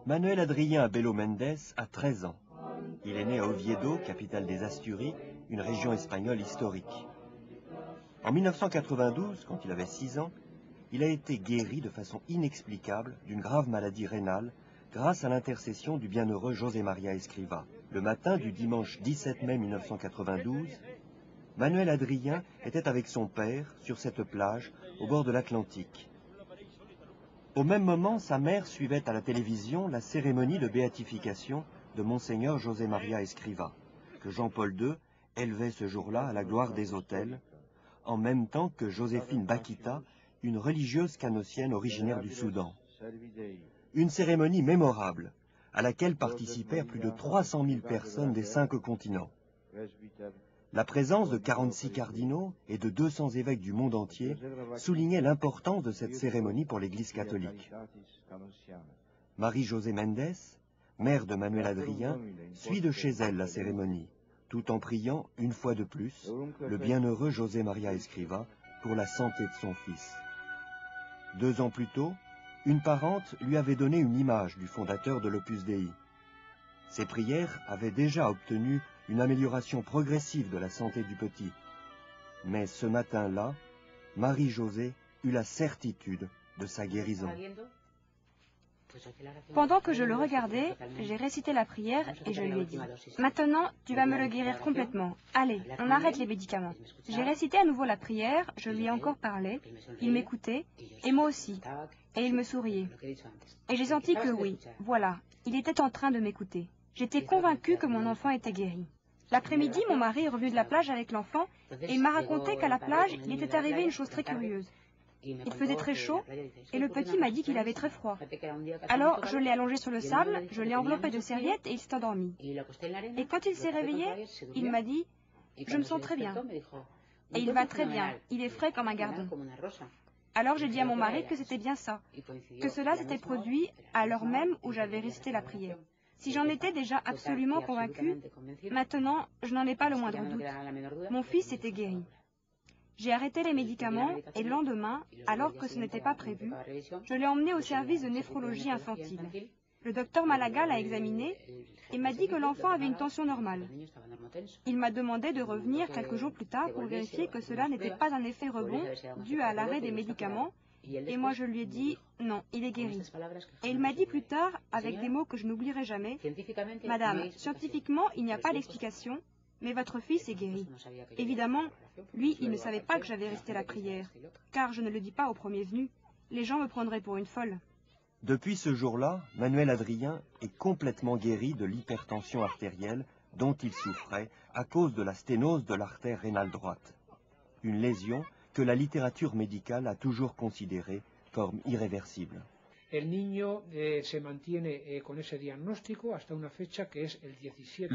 Manuel Adrien Abello Méndez a 13 ans. Il est né à Oviedo, capitale des Asturies, une région espagnole historique. En 1992, quand il avait 6 ans, il a été guéri de façon inexplicable d'une grave maladie rénale grâce à l'intercession du bienheureux José María Escrivá. Le matin du dimanche 17 mai 1992, Manuel Adrien était avec son père sur cette plage au bord de l'Atlantique. Au même moment, sa mère suivait à la télévision la cérémonie de béatification de Monseigneur José María Escrivá, que Jean-Paul II élevait ce jour-là à la gloire des autels, en même temps que Joséphine Bakhita, une religieuse canossienne originaire du Soudan. Une cérémonie mémorable, à laquelle participèrent plus de 300 000 personnes des 5 continents. La présence de 46 cardinaux et de 200 évêques du monde entier soulignait l'importance de cette cérémonie pour l'Église catholique. Marie-José Méndez, mère de Manuel Adrien, suit de chez elle la cérémonie, tout en priant, une fois de plus, le bienheureux José María Escrivá pour la santé de son fils. 2 ans plus tôt, une parente lui avait donné une image du fondateur de l'Opus Dei. Ses prières avaient déjà obtenu une amélioration progressive de la santé du petit. Mais ce matin-là, Marie-José eut la certitude de sa guérison. Pendant que je le regardais, j'ai récité la prière et je lui ai dit « Maintenant, tu vas me le guérir complètement. Allez, on arrête les médicaments. » J'ai récité à nouveau la prière, je lui ai encore parlé, il m'écoutait, et moi aussi, et il me souriait. Et j'ai senti que oui, voilà, il était en train de m'écouter. J'étais convaincue que mon enfant était guéri. L'après-midi, mon mari est revenu de la plage avec l'enfant et il m'a raconté qu'à la plage, il était arrivé une chose très curieuse. Il faisait très chaud et le petit m'a dit qu'il avait très froid. Alors, je l'ai allongé sur le sable, je l'ai enveloppé de serviettes et il s'est endormi. Et quand il s'est réveillé, il m'a dit « Je me sens très bien ». Et il va très bien, il est frais comme un gardon. Alors j'ai dit à mon mari que c'était bien ça, que cela s'était produit à l'heure même où j'avais récité la prière. Si j'en étais déjà absolument convaincue, maintenant, je n'en ai pas le moindre doute. Mon fils était guéri. J'ai arrêté les médicaments et le lendemain, alors que ce n'était pas prévu, je l'ai emmené au service de néphrologie infantile. Le docteur Malaga l'a examiné et m'a dit que l'enfant avait une tension normale. Il m'a demandé de revenir quelques jours plus tard pour vérifier que cela n'était pas un effet rebond dû à l'arrêt des médicaments. Et moi je lui ai dit « Non, il est guéri ». Et il m'a dit plus tard, avec des mots que je n'oublierai jamais, « Madame, scientifiquement, il n'y a pas d'explication, mais votre fils est guéri. » Évidemment, lui, il ne savait pas que j'avais récité la prière, car je ne le dis pas au premier venu. Les gens me prendraient pour une folle. Depuis ce jour-là, Manuel Adrien est complètement guéri de l'hypertension artérielle dont il souffrait à cause de la sténose de l'artère rénale droite. Une lésion que la littérature médicale a toujours considérée comme irréversible. Le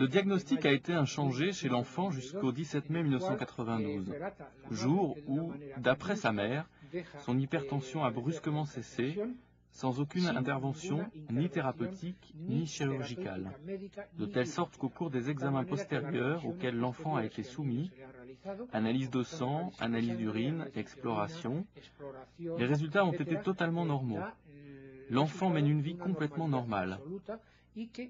diagnostic a été inchangé chez l'enfant jusqu'au 17 mai 1992, jour où, d'après sa mère, son hypertension a brusquement cessé, sans aucune intervention ni thérapeutique ni chirurgicale, de telle sorte qu'au cours des examens postérieurs auxquels l'enfant a été soumis, analyse de sang, analyse d'urine, exploration, les résultats ont été totalement normaux. L'enfant mène une vie complètement normale.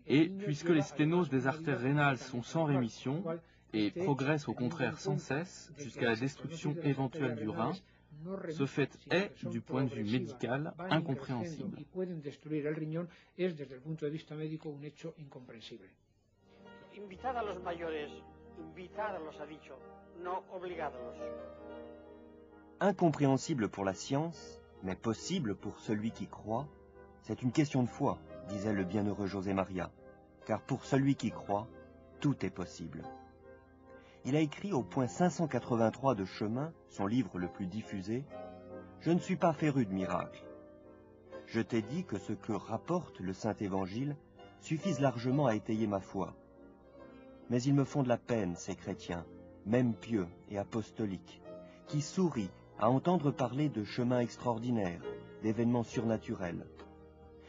Et puisque les sténoses des artères rénales sont sans rémission et progressent au contraire sans cesse jusqu'à la destruction éventuelle du rein, ce fait est, du point de vue médical, incompréhensible. Incompréhensible pour la science, mais possible pour celui qui croit, c'est une question de foi, disait le bienheureux José María, car pour celui qui croit, tout est possible. Il a écrit au point 583 de Chemin, son livre le plus diffusé, « Je ne suis pas féru de miracles. Je t'ai dit que ce que rapporte le Saint-Évangile suffise largement à étayer ma foi. Mais ils me font de la peine, ces chrétiens, même pieux et apostoliques, qui sourient à entendre parler de chemins extraordinaires, d'événements surnaturels.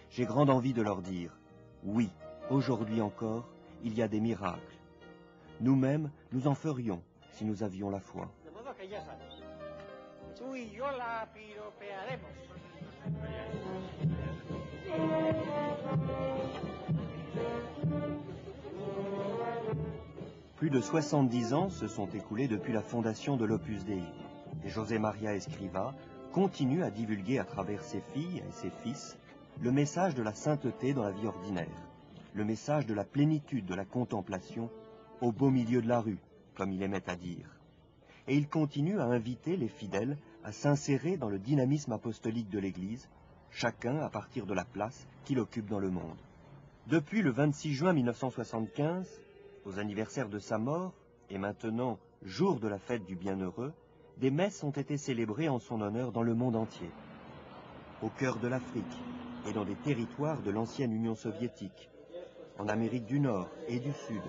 J'ai grande envie de leur dire, oui, aujourd'hui encore, il y a des miracles. Nous-mêmes, nous en ferions si nous avions la foi. » Plus de 70 ans se sont écoulés depuis la fondation de l'Opus Dei, et José María Escrivá continue à divulguer à travers ses filles et ses fils le message de la sainteté dans la vie ordinaire, le message de la plénitude de la contemplation au beau milieu de la rue, comme il aimait à dire. Et il continue à inviter les fidèles à s'insérer dans le dynamisme apostolique de l'Église, chacun à partir de la place qu'il occupe dans le monde. Depuis le 26 juin 1975, aux anniversaires de sa mort, et maintenant, jour de la fête du Bienheureux, des messes ont été célébrées en son honneur dans le monde entier. Au cœur de l'Afrique et dans des territoires de l'ancienne Union soviétique, en Amérique du Nord et du Sud,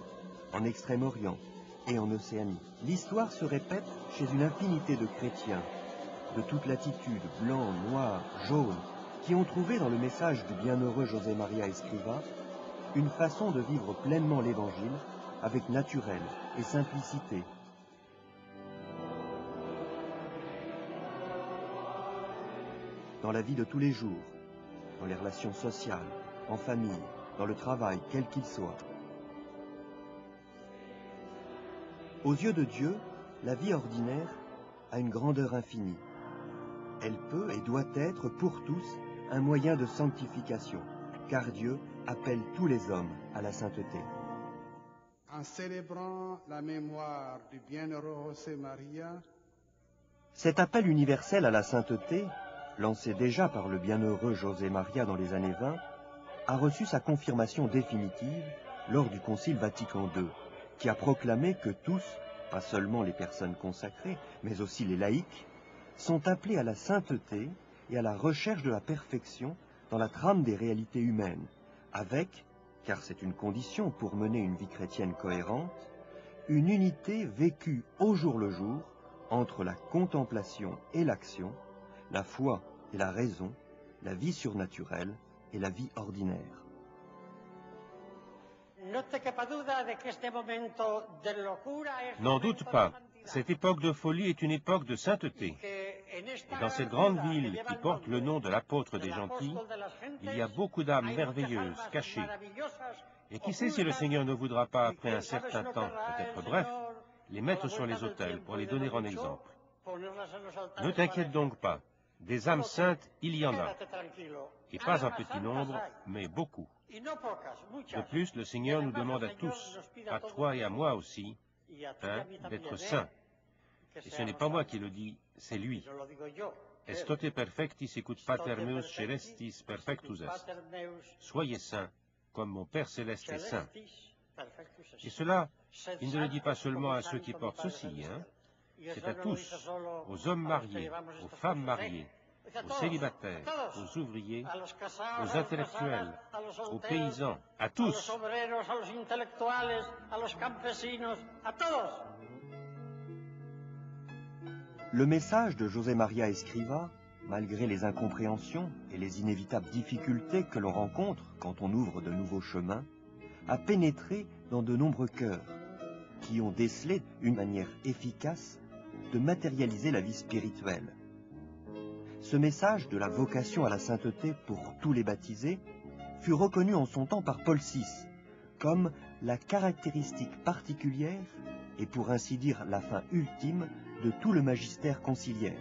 en Extrême-Orient et en Océanie. L'histoire se répète chez une infinité de chrétiens, de toute latitude, blancs, noirs, jaunes, qui ont trouvé dans le message du bienheureux José María Escrivá une façon de vivre pleinement l'Évangile avec naturel et simplicité. Dans la vie de tous les jours, dans les relations sociales, en famille, dans le travail, quel qu'il soit. Aux yeux de Dieu, la vie ordinaire a une grandeur infinie. Elle peut et doit être pour tous un moyen de sanctification, car Dieu appelle tous les hommes à la sainteté. En célébrant la mémoire du bienheureux José María, cet appel universel à la sainteté, lancé déjà par le bienheureux José María dans les années 20, a reçu sa confirmation définitive lors du Concile Vatican II, qui a proclamé que tous, pas seulement les personnes consacrées, mais aussi les laïcs, sont appelés à la sainteté et à la recherche de la perfection dans la trame des réalités humaines, avec, car c'est une condition pour mener une vie chrétienne cohérente, une unité vécue au jour le jour entre la contemplation et l'action, la foi et la raison, la vie surnaturelle et la vie ordinaire. N'en doute pas, cette époque de folie est une époque de sainteté. Et dans cette grande ville qui porte le nom de l'apôtre des gentils, il y a beaucoup d'âmes merveilleuses, cachées. Et qui sait si le Seigneur ne voudra pas, après un certain temps, peut-être bref, les mettre sur les autels pour les donner en exemple. Ne t'inquiète donc pas, des âmes saintes, il y en a. Et pas un petit nombre, mais beaucoup. De plus, le Seigneur nous demande à tous, à toi et à moi aussi, d'être saints. Et ce n'est pas moi qui le dis, c'est lui. Est tote perfectis sicut pater meus celestis perfectus est. Soyez saints, comme mon Père céleste est saint. Et cela, il ne le dit pas seulement à ceux qui portent ceci, c'est à tous, aux hommes mariés, aux femmes mariées, aux célibataires, aux ouvriers, aux intellectuels, aux paysans, à tous. Le message de José María Escrivá, malgré les incompréhensions et les inévitables difficultés que l'on rencontre quand on ouvre de nouveaux chemins, a pénétré dans de nombreux cœurs qui ont décelé une manière efficace de matérialiser la vie spirituelle. Ce message de la vocation à la sainteté pour tous les baptisés fut reconnu en son temps par Paul VI comme la caractéristique particulière et pour ainsi dire la fin ultime de tout le magistère conciliaire.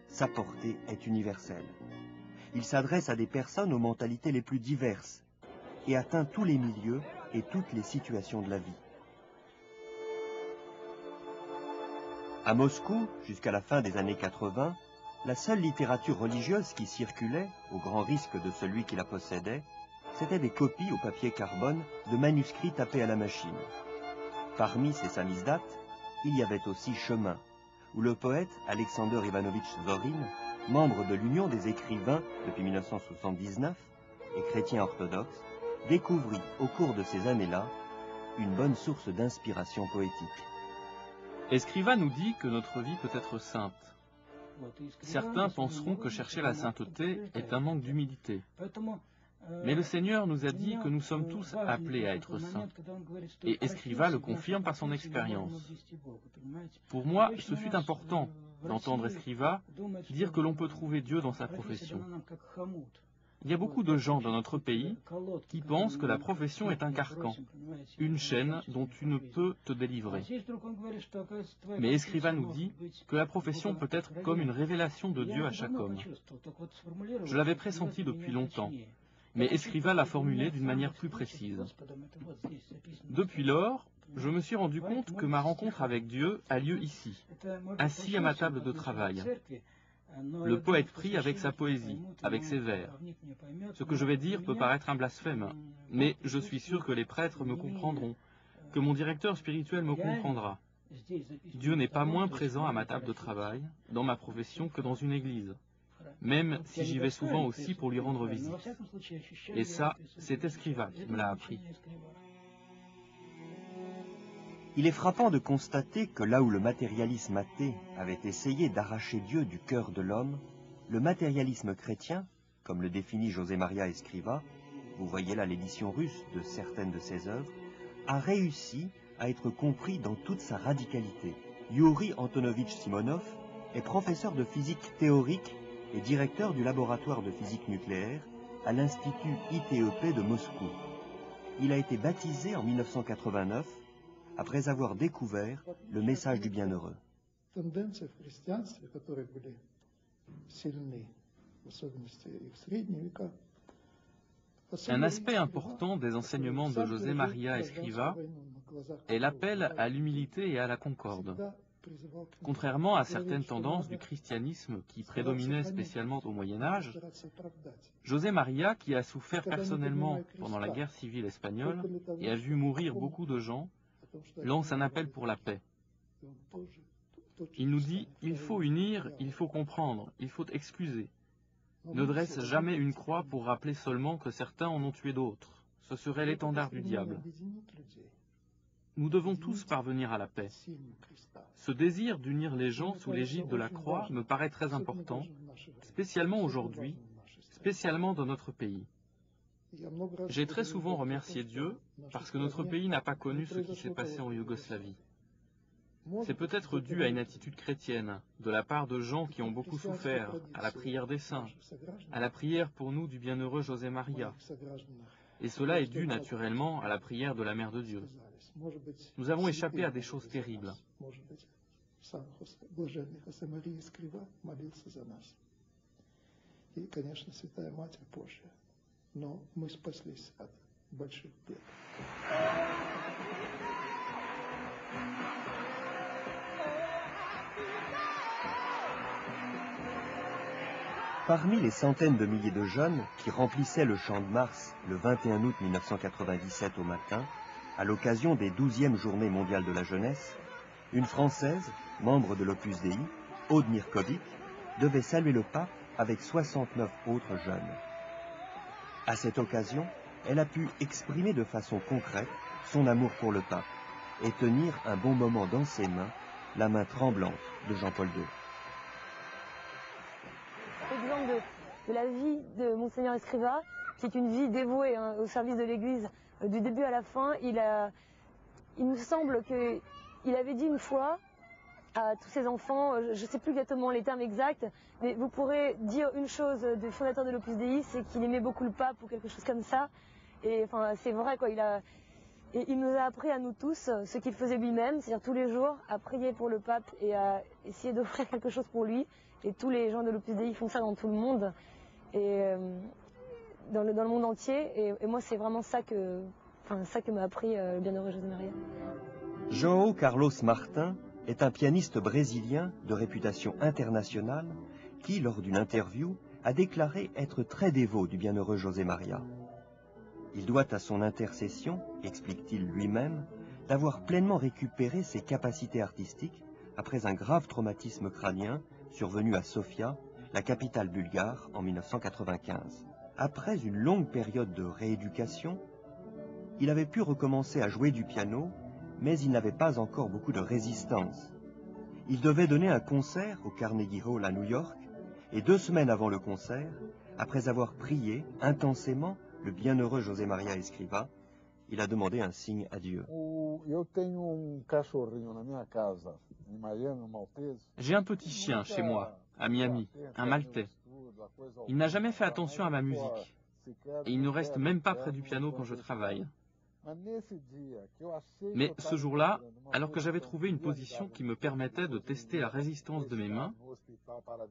Sa portée est universelle. Il s'adresse à des personnes aux mentalités les plus diverses et atteint tous les milieux et toutes les situations de la vie. À Moscou, jusqu'à la fin des années 80, la seule littérature religieuse qui circulait, au grand risque de celui qui la possédait, c'était des copies au papier carbone de manuscrits tapés à la machine. Parmi ces samizdates, il y avait aussi Chemin, où le poète Alexander Ivanovitch Zorin, membre de l'Union des écrivains depuis 1979 et chrétien orthodoxe, découvrit au cours de ces années-là une bonne source d'inspiration poétique. Escrivá nous dit que notre vie peut être sainte. Certains penseront que chercher la sainteté est un manque d'humilité. Mais le Seigneur nous a dit que nous sommes tous appelés à être saints. Et Escrivá le confirme par son expérience. Pour moi, ce fut important d'entendre Escrivá dire que l'on peut trouver Dieu dans sa profession. Il y a beaucoup de gens dans notre pays qui pensent que la profession est un carcan, une chaîne dont tu ne peux te délivrer. Mais Escriva nous dit que la profession peut être comme une révélation de Dieu à chaque homme. Je l'avais pressenti depuis longtemps, mais Escriva l'a formulé d'une manière plus précise. Depuis lors, je me suis rendu compte que ma rencontre avec Dieu a lieu ici, assis à ma table de travail. Le poète prie avec sa poésie, avec ses vers. Ce que je vais dire peut paraître un blasphème, mais je suis sûr que les prêtres me comprendront, que mon directeur spirituel me comprendra. Dieu n'est pas moins présent à ma table de travail, dans ma profession, que dans une église, même si j'y vais souvent aussi pour lui rendre visite. Et ça, c'est Escriva qui me l'a appris. Il est frappant de constater que là où le matérialisme athée avait essayé d'arracher Dieu du cœur de l'homme, le matérialisme chrétien, comme le définit José María Escriva, vous voyez là l'édition russe de certaines de ses œuvres, a réussi à être compris dans toute sa radicalité. Yuri Antonovitch Simonov est professeur de physique théorique et directeur du laboratoire de physique nucléaire à l'Institut ITEP de Moscou. Il a été baptisé en 1989 après avoir découvert le message du bienheureux. Un aspect important des enseignements de José María Escriva est l'appel à l'humilité et à la concorde. Contrairement à certaines tendances du christianisme qui prédominaient spécialement au Moyen-Âge, José María, qui a souffert personnellement pendant la guerre civile espagnole et a vu mourir beaucoup de gens, lance un appel pour la paix. Il nous dit « il faut unir, il faut comprendre, il faut excuser ». Ne dresse jamais une croix pour rappeler seulement que certains en ont tué d'autres. Ce serait l'étendard du diable. Nous devons tous parvenir à la paix. Ce désir d'unir les gens sous l'égide de la croix me paraît très important, spécialement aujourd'hui, spécialement dans notre pays. J'ai très souvent remercié Dieu parce que notre pays n'a pas connu ce qui s'est passé en Yougoslavie. C'est peut-être dû à une attitude chrétienne, de la part de gens qui ont beaucoup souffert, à la prière des saints, à la prière pour nous du bienheureux José María. Et cela est dû naturellement à la prière de la Mère de Dieu. Nous avons échappé à des choses terribles. Но мы спаслись от больших бед. Parmi les centaines de milliers de jeunes qui remplissaient le Champ de Mars le 21 août 1997 au matin, à l'occasion des 12e Journées mondiales de la jeunesse, une Française, membre de l'Opus Dei, Aude Mirkovic, devait saluer le pape avec 69 autres jeunes. À cette occasion, elle a pu exprimer de façon concrète son amour pour le pape et tenir un bon moment dans ses mains, la main tremblante de Jean-Paul II. L'exemple de la vie de Monseigneur Escriva, qui est une vie dévouée au service de l'Église du début à la fin, il me semble qu'il avait dit une fois à tous ses enfants, je ne sais plus exactement les termes exacts, mais vous pourrez dire une chose du fondateur de l'Opus Dei, c'est qu'il aimait beaucoup le pape ou quelque chose comme ça. Et enfin, c'est vrai, quoi. Il nous a appris à nous tous ce qu'il faisait lui-même, c'est-à-dire tous les jours, à prier pour le pape et à essayer d'offrir quelque chose pour lui. Et tous les gens de l'Opus Dei font ça dans tout le monde, et dans le monde entier. Et moi, c'est vraiment ça que m'a appris le bienheureux José María. João Carlos Martin est un pianiste brésilien de réputation internationale qui, lors d'une interview, a déclaré être très dévot du bienheureux José María. Il doit à son intercession, explique-t-il lui-même, d'avoir pleinement récupéré ses capacités artistiques après un grave traumatisme crânien survenu à Sofia, la capitale bulgare, en 1995. Après une longue période de rééducation, il avait pu recommencer à jouer du piano, mais il n'avait pas encore beaucoup de résistance. Il devait donner un concert au Carnegie Hall à New York, et 2 semaines avant le concert, après avoir prié intensément le bienheureux José María Escriva, il a demandé un signe à Dieu. J'ai un petit chien chez moi, à Miami, un maltais. Il n'a jamais fait attention à ma musique. Et il ne reste même pas près du piano quand je travaille. Mais ce jour-là, alors que j'avais trouvé une position qui me permettait de tester la résistance de mes mains,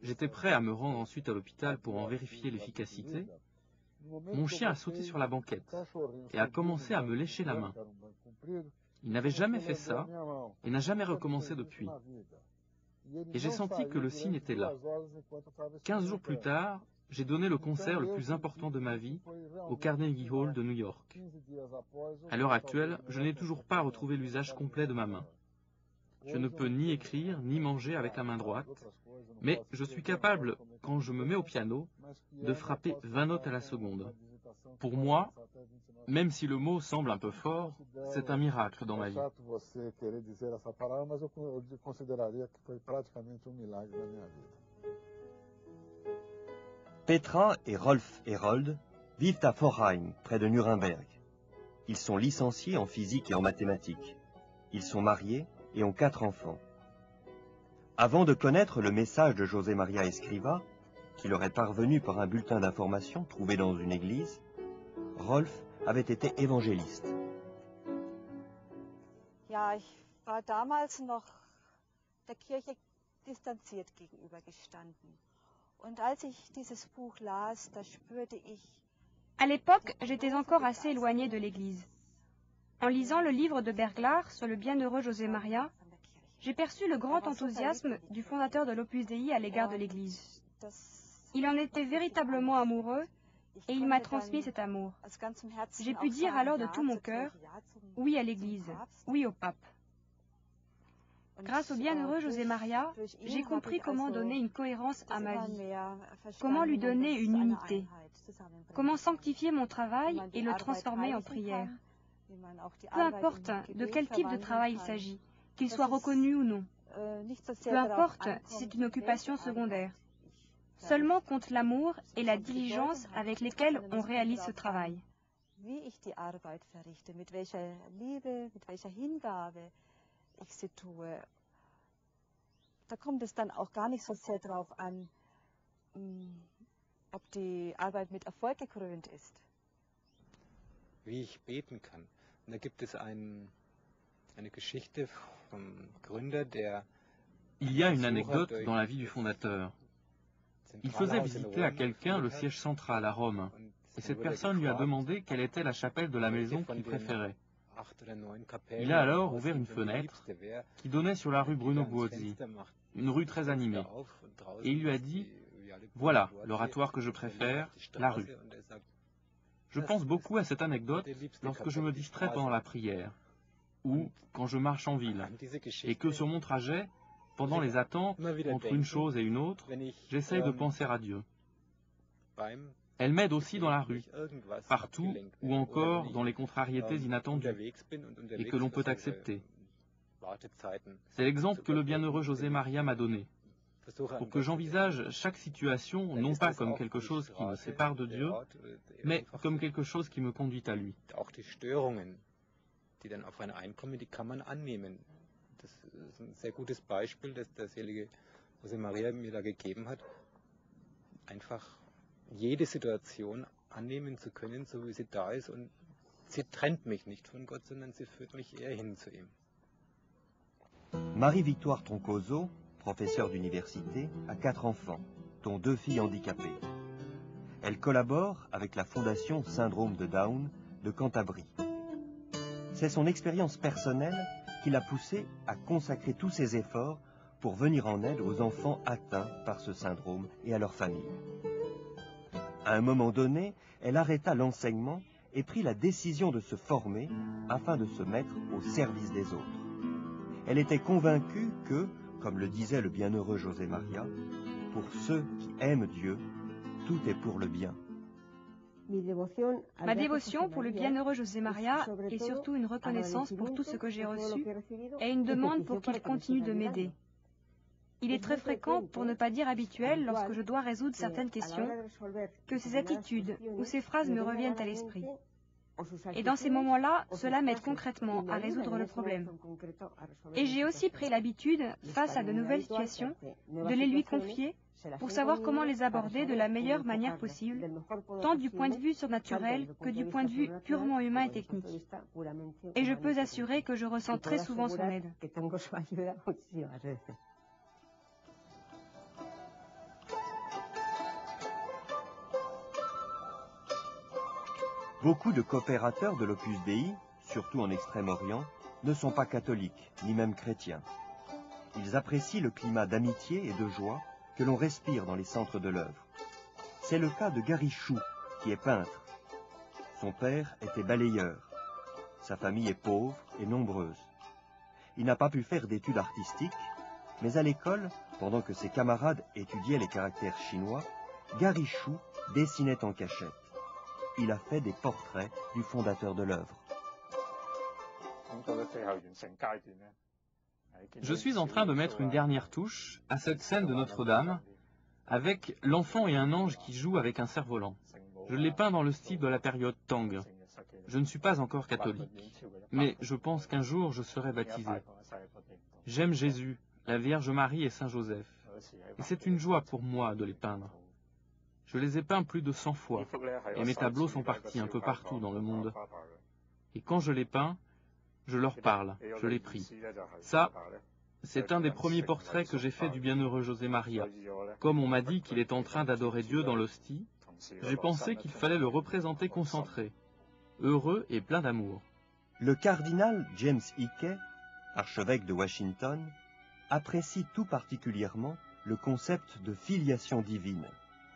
j'étais prêt à me rendre ensuite à l'hôpital pour en vérifier l'efficacité. Mon chien a sauté sur la banquette et a commencé à me lécher la main. Il n'avait jamais fait ça et n'a jamais recommencé depuis. Et j'ai senti que le signe était là. 15 jours plus tard, j'ai donné le concert le plus important de ma vie au Carnegie Hall de New York. À l'heure actuelle, je n'ai toujours pas retrouvé l'usage complet de ma main. Je ne peux ni écrire ni manger avec la main droite, mais je suis capable, quand je me mets au piano, de frapper 20 notes à la seconde. Pour moi, même si le mot semble un peu fort, c'est un miracle dans ma vie. Petra et Rolf Herold vivent à Forchheim, près de Nuremberg. Ils sont licenciés en physique et en mathématiques. Ils sont mariés et ont 4 enfants. Avant de connaître le message de José María Escrivá, qui leur est parvenu par un bulletin d'information trouvé dans une église, Rolf avait été évangéliste. Ja, ich war damals noch der Kirche distanziert gegenübergestanden. Und als ich dieses Buch las, da spürte ich. À l'époque, j'étais encore assez éloignée de l'Église. En lisant le livre de Berglar sur le bienheureux José María, j'ai perçu le grand enthousiasme du fondateur de l'Opus Dei à l'égard de l'Église. Il en était véritablement amoureux et il m'a transmis cet amour. J'ai pu dire alors de tout mon cœur, oui à l'Église, oui au pape. Grâce au bienheureux José María, j'ai compris comment donner une cohérence à ma vie, comment lui donner une unité, comment sanctifier mon travail et le transformer en prière. Peu importe de quel type de travail il s'agit, qu'il soit reconnu ou non. Peu importe si c'est une occupation secondaire. Seulement compte l'amour et la diligence avec lesquels on réalise ce travail. Ich sie tue. Da kommt es dann auch gar nicht so sehr darauf an, ob die Arbeit mit Erfolg gekrönt ist. Wie ich beten kann. Und da gibt es eine Geschichte vom Gründer, der. Il y a une anecdote dans la vie du fondateur. Il faisait visiter à quelqu'un le siège central à Rome, et cette personne lui a demandé quelle était la chapelle de la maison qu'il préférait. Il a alors ouvert une fenêtre qui donnait sur la rue Bruno Buozzi, une rue très animée, et il lui a dit « Voilà l'oratoire que je préfère, la rue ». Je pense beaucoup à cette anecdote lorsque je me distrais pendant la prière, ou quand je marche en ville, et que sur mon trajet, pendant les attentes entre une chose et une autre, j'essaye de penser à Dieu. Elle m'aide aussi dans la rue, partout ou encore dans les contrariétés inattendues et que l'on peut accepter. C'est l'exemple que le bienheureux José María m'a donné, pour que j'envisage chaque situation non pas comme quelque chose qui me sépare de Dieu, mais comme quelque chose qui me conduit à lui. Die dann auf einen einkommen, die kann man annehmen. Das ist ein sehr gutes Beispiel, das der selige José María mir da gegeben hat. Einfach jede Situation annehmen zu können, so wie sie da ist. Und sie trennt mich nicht von Gott, sondern sie führt mich eher hin zu ihm. Marie-Victoire Troncoso, professeure d'université, a 4 enfants, dont 2 filles handicapées. Elle collabore avec la Fondation Syndrome de Down de Cantabrie. C'est son expérience personnelle qui l'a poussée à consacrer tous ses efforts pour venir en aide aux enfants atteints par ce syndrome et à leurs familles. À un moment donné, elle arrêta l'enseignement et prit la décision de se former afin de se mettre au service des autres. Elle était convaincue que, comme le disait le bienheureux José María, pour ceux qui aiment Dieu, tout est pour le bien. Ma dévotion pour le bienheureux José María est surtout une reconnaissance pour tout ce que j'ai reçu et une demande pour qu'il continue de m'aider. Il est très fréquent, pour ne pas dire habituel, lorsque je dois résoudre certaines questions, que ces attitudes ou ces phrases me reviennent à l'esprit. Et dans ces moments-là, cela m'aide concrètement à résoudre le problème. Et j'ai aussi pris l'habitude, face à de nouvelles situations, de les lui confier pour savoir comment les aborder de la meilleure manière possible, tant du point de vue surnaturel que du point de vue purement humain et technique. Et je peux assurer que je ressens très souvent son aide. Beaucoup de coopérateurs de l'Opus Dei, surtout en Extrême-Orient, ne sont pas catholiques, ni même chrétiens. Ils apprécient le climat d'amitié et de joie que l'on respire dans les centres de l'œuvre. C'est le cas de Gary Chou, qui est peintre. Son père était balayeur. Sa famille est pauvre et nombreuse. Il n'a pas pu faire d'études artistiques, mais à l'école, pendant que ses camarades étudiaient les caractères chinois, Gary Chou dessinait en cachette. Il a fait des portraits du fondateur de l'œuvre. Je suis en train de mettre une dernière touche à cette scène de Notre-Dame avec l'enfant et un ange qui jouent avec un cerf-volant. Je l'ai peint dans le style de la période Tang. Je ne suis pas encore catholique, mais je pense qu'un jour je serai baptisé. J'aime Jésus, la Vierge Marie et Saint Joseph, et c'est une joie pour moi de les peindre. Je les ai peints plus de 100 fois, et mes tableaux sont partis un peu partout dans le monde. Et quand je les peins, je leur parle, je les prie. Ça, c'est un des premiers portraits que j'ai fait du bienheureux José Maria. Comme on m'a dit qu'il est en train d'adorer Dieu dans l'hostie, j'ai pensé qu'il fallait le représenter concentré, heureux et plein d'amour. Le cardinal James Hickey, archevêque de Washington, apprécie tout particulièrement le concept de filiation divine,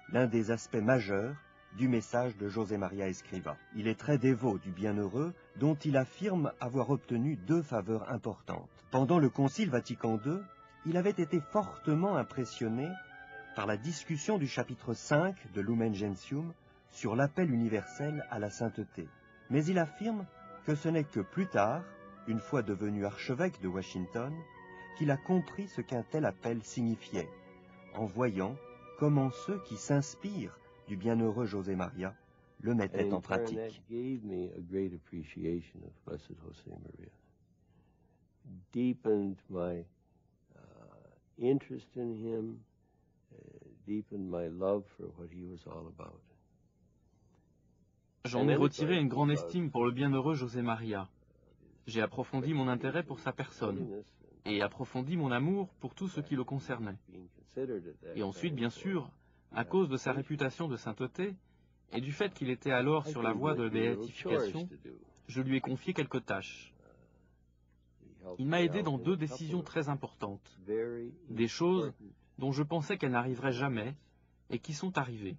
l'un des aspects majeurs du message de José Maria Escrivá. Il est très dévot du bienheureux, dont il affirme avoir obtenu 2 faveurs importantes. Pendant le Concile Vatican II, il avait été fortement impressionné par la discussion du chapitre 5 de Lumen Gentium sur l'appel universel à la sainteté. Mais il affirme que ce n'est que plus tard, une fois devenu archevêque de Washington, qu'il a compris ce qu'un tel appel signifiait, en voyant comment ceux qui s'inspirent du bienheureux José Maria le mettaient en pratique. Deepened my interest in him, deepened my love for what he was all about. J'en ai retiré une grande estime pour le bienheureux José Maria. J'ai approfondi mon intérêt pour sa personne et approfondi mon amour pour tout ce qui le concernait. Et ensuite, bien sûr, à cause de sa réputation de sainteté et du fait qu'il était alors sur la voie de béatification, je lui ai confié quelques tâches. Il m'a aidé dans 2 décisions très importantes, des choses dont je pensais qu'elles n'arriveraient jamais et qui sont arrivées.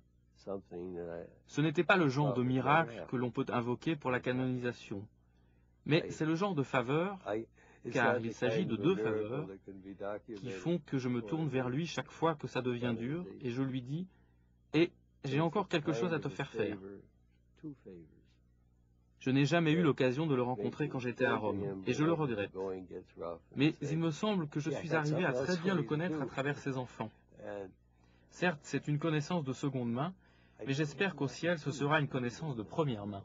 Ce n'était pas le genre de miracle que l'on peut invoquer pour la canonisation, mais c'est le genre de faveur, car il s'agit de 2 faveurs, qui font que je me tourne vers lui chaque fois que ça devient dur, et je lui dis « Et j'ai encore quelque chose à te faire faire ». Je n'ai jamais eu l'occasion de le rencontrer quand j'étais à Rome, et je le regrette. Mais il me semble que je suis arrivé à très bien le connaître à travers ses enfants. Certes, c'est une connaissance de seconde main, mais j'espère qu'au ciel, ce sera une connaissance de première main.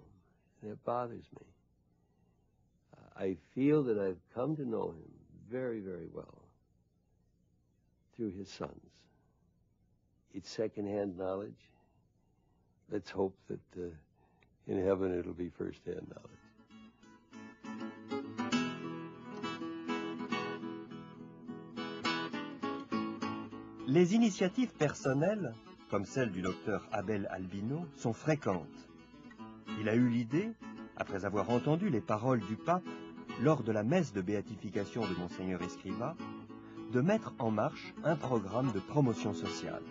I feel that I've come to know him very, very well through his sons. It's second-hand knowledge. Let's hope that in heaven it'll be first-hand knowledge. Les initiatives personnelles, comme celle du docteur Abel Albino, sont fréquentes. Il a eu l'idée, après avoir entendu les paroles du pape lors de la messe de béatification de Monseigneur Escrivá, de mettre en marche un programme de promotion sociale.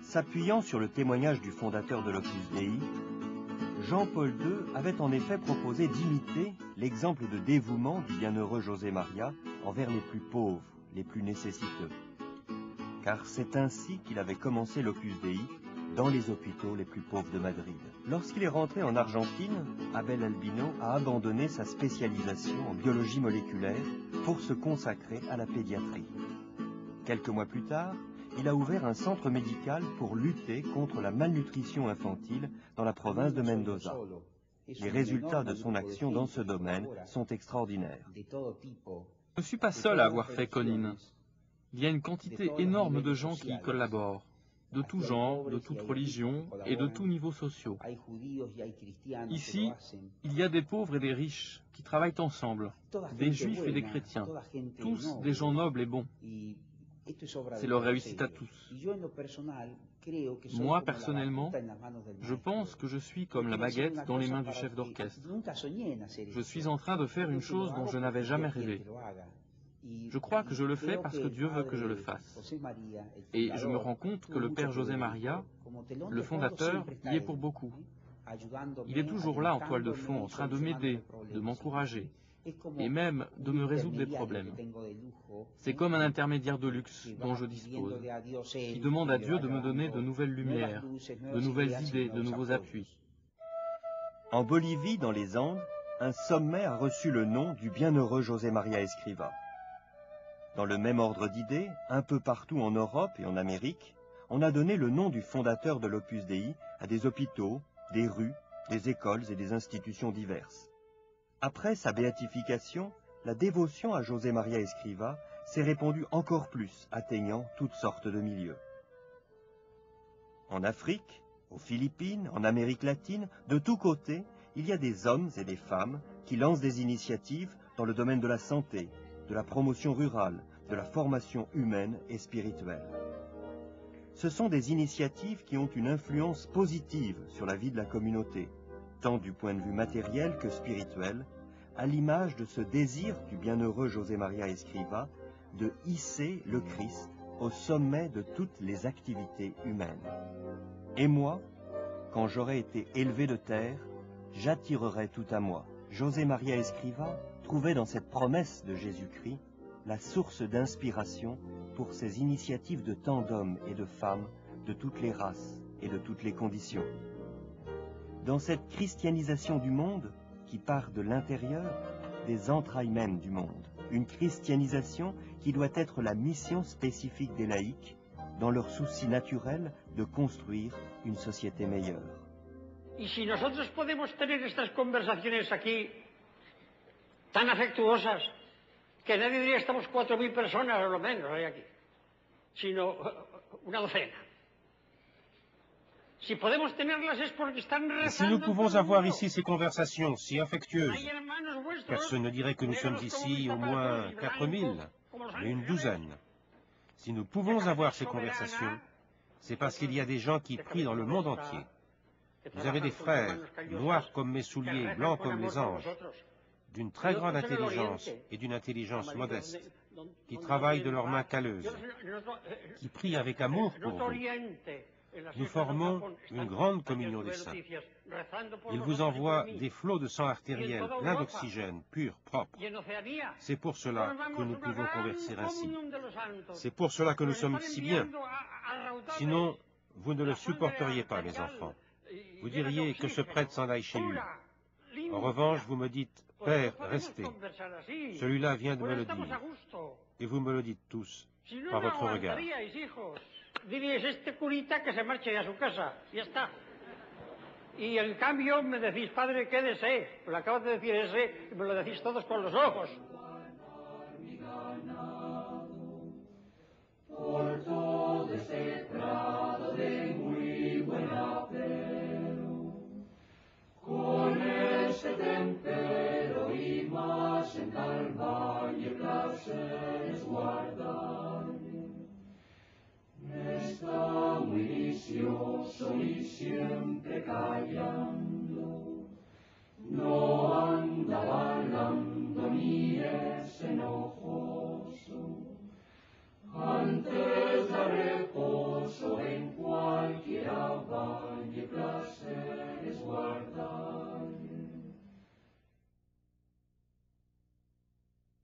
S'appuyant sur le témoignage du fondateur de l'Opus Dei, Jean-Paul II avait en effet proposé d'imiter l'exemple de dévouement du bienheureux José Maria envers les plus pauvres, les plus nécessiteux. Car c'est ainsi qu'il avait commencé l'Opus Dei dans les hôpitaux les plus pauvres de Madrid. Lorsqu'il est rentré en Argentine, Abel Albino a abandonné sa spécialisation en biologie moléculaire pour se consacrer à la pédiatrie. Quelques mois plus tard, il a ouvert un centre médical pour lutter contre la malnutrition infantile dans la province de Mendoza. Les résultats de son action dans ce domaine sont extraordinaires. Je ne suis pas seul à avoir fait Conine. Il y a une quantité énorme de gens qui y collaborent. de tout genre, de toute religion et de tous niveaux sociaux. Ici, il y a des pauvres et des riches qui travaillent ensemble, des juifs et des chrétiens, tous des gens nobles et bons. C'est leur réussite à tous. Moi, personnellement, je pense que je suis comme la baguette dans les mains du chef d'orchestre. Je suis en train de faire une chose dont je n'avais jamais rêvé. Je crois que je le fais parce que Dieu veut que je le fasse. Et je me rends compte que le Père José María, le fondateur, y est pour beaucoup. Il est toujours là en toile de fond, en train de m'aider, de m'encourager, et même de me résoudre des problèmes. C'est comme un intermédiaire de luxe dont je dispose, qui demande à Dieu de me donner de nouvelles lumières, de nouvelles idées, de nouveaux appuis. En Bolivie, dans les Andes, un sommet a reçu le nom du bienheureux José María Escrivá. Dans le même ordre d'idées, un peu partout en Europe et en Amérique, on a donné le nom du fondateur de l'Opus Dei à des hôpitaux, des rues, des écoles et des institutions diverses. Après sa béatification, la dévotion à José María Escrivá s'est répandue encore plus, atteignant toutes sortes de milieux. En Afrique, aux Philippines, en Amérique latine, de tous côtés, il y a des hommes et des femmes qui lancent des initiatives dans le domaine de la santé, de la promotion rurale, de la formation humaine et spirituelle. Ce sont des initiatives qui ont une influence positive sur la vie de la communauté, tant du point de vue matériel que spirituel, à l'image de ce désir du bienheureux José María Escrivá de hisser le Christ au sommet de toutes les activités humaines. Et moi, quand j'aurai été élevé de terre, j'attirerai tout à moi. José María Escrivá trouvait dans cette promesse de Jésus-Christ la source d'inspiration pour ces initiatives de tant d'hommes et de femmes de toutes les races et de toutes les conditions. Dans cette christianisation du monde, qui part de l'intérieur, des entrailles même du monde, une christianisation qui doit être la mission spécifique des laïcs, dans leur souci naturel de construire une société meilleure. Y si nosotros podemos tener estas conversaciones aquí, tan afectuosas, que nadie diría estamos 4.000 personas a lo menos hay aquí, sino una docena. Si podemos tenerlas es porque están rezando. Et si nous pouvons avoir ici ces conversations si affectueuses, personne ne dirait que nous sommes ici au moins 4.000, mais une douzaine. Si nous pouvons avoir ces conversations, c'est parce qu'il y a des gens qui prient dans le monde entier. Vous avez des frères, noirs comme mes souliers, blancs comme les anges, d'une très grande intelligence et d'une intelligence modeste, qui travaillent de leurs mains calleuses, qui prient avec amour pour vous. Nous formons une grande communion des saints. Ils vous envoient des flots de sang artériel, plein d'oxygène, pur, propre. C'est pour cela que nous pouvons converser ainsi. C'est pour cela que nous sommes si bien. Sinon, vous ne le supporteriez pas, mes enfants. Vous diriez que ce prêtre s'en aille chez lui. En revanche, vous me dites, Père, restez. Celui-là vient de me le dire. Et vous me le dites tous, par votre regard. Diríais, este curita que se marche a su casa, ya está. Y en cambio me decís, padre, quédese. Lo acabas de decir ese, y me lo decís todos con los ojos. Por todo este prado de muy buen apero, con ese tempero y más en tal valle placeres guardar. Está muy vicioso y siempre callando.